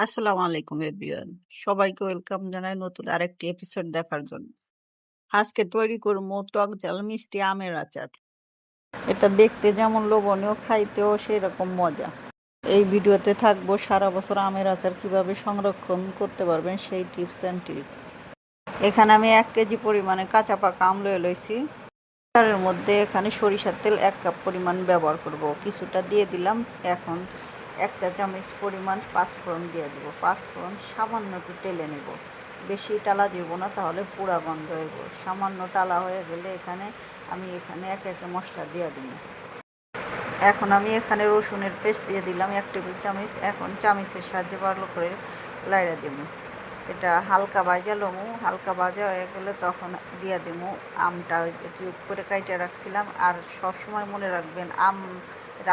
আসসালামু আলাইকুম এভরিওয়ান। সবাইকে ওয়েলকাম জানাই নতুন আরেকটি এপিসোড দেখার জন্য। আজকে তৈরি করব টক ঝাল মিষ্টি আমের আচার। এটা দেখতে যেমন লোভনীয়, খাইতেও সেরকম মজা। এই ভিডিওতে থাকবো সারা বছর আমের আচার কিভাবে সংরক্ষণ করতে পারবেন সেই টিপস অ্যান্ড ট্রিক্স। এখানে আমি 1 কেজি পরিমাণে কাঁচা পাকা আম লইছি। আচারের মধ্যে এখানে সরিষার তেল 1 কাপ পরিমাণ ব্যবহার করব। কিছুটা দিয়ে দিলাম। এখন 1 চা চামচ পরিমাণ পাঁচফোড়ন দিয়ে দেবো। পাঁচফোড়ন সামান্য একটু টেলে নেব, বেশি টালা দেবো না, তাহলে পুরা গন্ধ হইব। সামান্য টালা হয়ে গেলে আমি এখানে একে একে মশলা দিয়ে দিব। এখন আমি এখানে রসুনের পেস্ট দিয়ে দিলাম 1 টেবিল চামচ। এখন চামচের সাহায্যে ভালো করে লাইড়া দেবো। এটা হালকা ভাজা লমু, হালকা ভাজা হয়ে গেলে তখন দিয়ে দেবো আমটা কিউব করে কাইটে রাখছিলাম। আর সবসময় মনে রাখবেন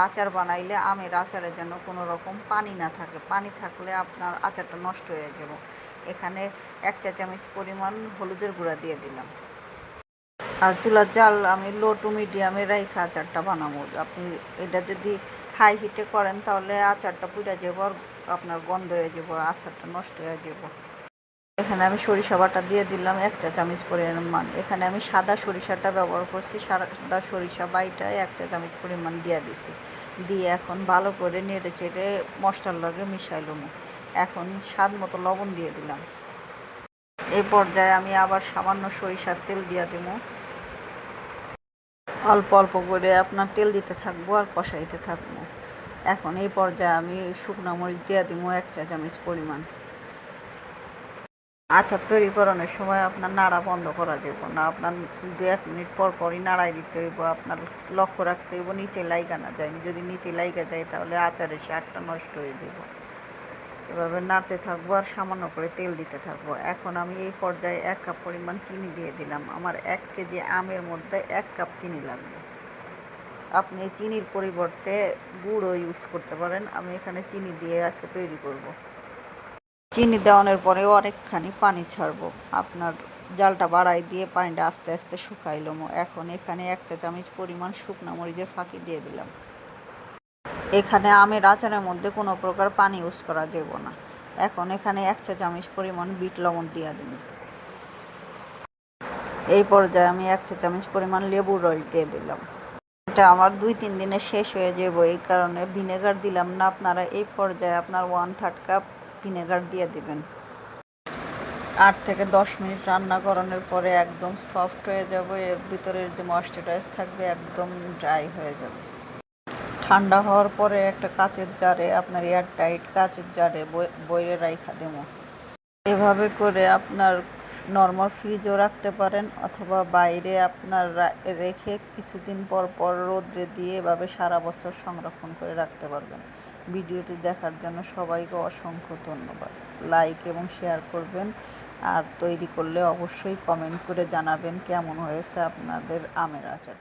আচার বানাইলে আমের আচারে যেন কোনো রকম পানি না থাকে। পানি থাকলে আপনার আচারটা নষ্ট হয়ে যাবে। এখানে 1 চা চামচ পরিমাণ হলুদের গুঁড়া দিয়ে দিলাম। আর চুলার জাল আমি লো টু মিডিয়ামে রাইখা আচারটা বানাবো। আপনি এটা যদি হাই হিটে করেন তাহলে আচারটা পুড়ে যাব, আর আপনার গন্ধ হয়ে যাব, আচারটা নষ্ট হয়ে যাব। এখানে আমি সরিষা বাটা দিয়ে দিলাম 1 চা চামচ পরিমাণ। এখানে আমি সাদা সরিষাটা ব্যবহার করছি। সাদা সরিষা বাইটা 1 চা চামচ পরিমাণ দিয়ে দিছি। দিয়ে এখন ভালো করে নেড়ে চেড়ে মশলার লগে মিশাইলাম। এখন স্বাদ মতো লবণ দিয়ে দিলাম। এই পর্যায়ে আমি আবার সামান্য সরিষার তেল দিয়ে দেবো। অল্প অল্প করে আপনার তেল দিতে থাকবো আর কষাইতে থাকবো। এখন এই পর্যায়ে আমি শুকনো মরিচ দিয়ে দেবো 1 চা চামচ পরিমাণ। আচার তৈরি করানোর সময় আপনার নাড়া বন্ধ করা যাবে না। আপনার 2-1 মিনিট পর পরই নাড়াই দিতে হইব। আপনার লক্ষ্য রাখতে হইব নিচে লাইগা না যায়নি। যদি নিচে লাইগা যায় তাহলে আচারের স্বাদটা নষ্ট হয়ে যাব। এভাবে নাড়তে থাকবো আর সামান্য করে তেল দিতে থাকবো। এখন আমি এই পর্যায়ে 1 কাপ পরিমাণ চিনি দিয়ে দিলাম। আমার 1 কেজি আমের মধ্যে 1 কাপ চিনি লাগবে। আপনি চিনির পরিবর্তে গুড়ও ইউজ করতে পারেন। আমি এখানে চিনি দিয়ে আজকে তৈরি করব। চিনি দেওয়ানোর পরেও অনেকখানি পানি ছাড়বো। আপনার জালটা বাড়াই দিয়ে পানিটা আস্তে আস্তে শুকাইলাম। এখন এখানে 1 চা চামচ পরিমাণ শুকনো মরিচের ফাঁকি দিয়ে দিলাম। এখানে আমের আচারের মধ্যে কোনো প্রকার পানি ইউজ করা যাবে না। এখন এখানে 1 চা চামচ পরিমাণ বিট লবণ দিয়ে দেব। এই পর্যায়ে আমি 1 চা চামচ পরিমাণ লেবুর রস দিয়ে দিলাম। এটা আমার 2-3 দিনে শেষ হয়ে যাবে, এই কারণে ভিনেগার দিলাম না। আপনারা এই পর্যায়ে আপনার 1/3 কাপ ভিনেগার দিয়ে দিবেন। 8 থেকে 10 মিনিট রান্না করানোর পরে একদম সফট হয়ে যাবে। এর ভিতরের যে ময়েশ্চারাইজ থাকবে একদম ড্রাই হয়ে যাবে। ঠান্ডা হওয়ার পরে একটা কাচের জারে, আপনার এয়ার টাইট কাচের জারে বইরে রাইখা দেবো। এভাবে করে আপনার নর্মাল ফ্রিজও রাখতে পারেন, অথবা বাইরে আপনার রেখে কিছুদিন পর পর রোদ্রে দিয়ে এভাবে সারা বছর সংরক্ষণ করে রাখতে পারবেন। ভিডিওটি দেখার জন্য সবাইকে অসংখ্য ধন্যবাদ। লাইক এবং শেয়ার করবেন, আর তৈরি করলে অবশ্যই কমেন্ট করে জানাবেন কেমন হয়েছে আপনাদের আমের আচার।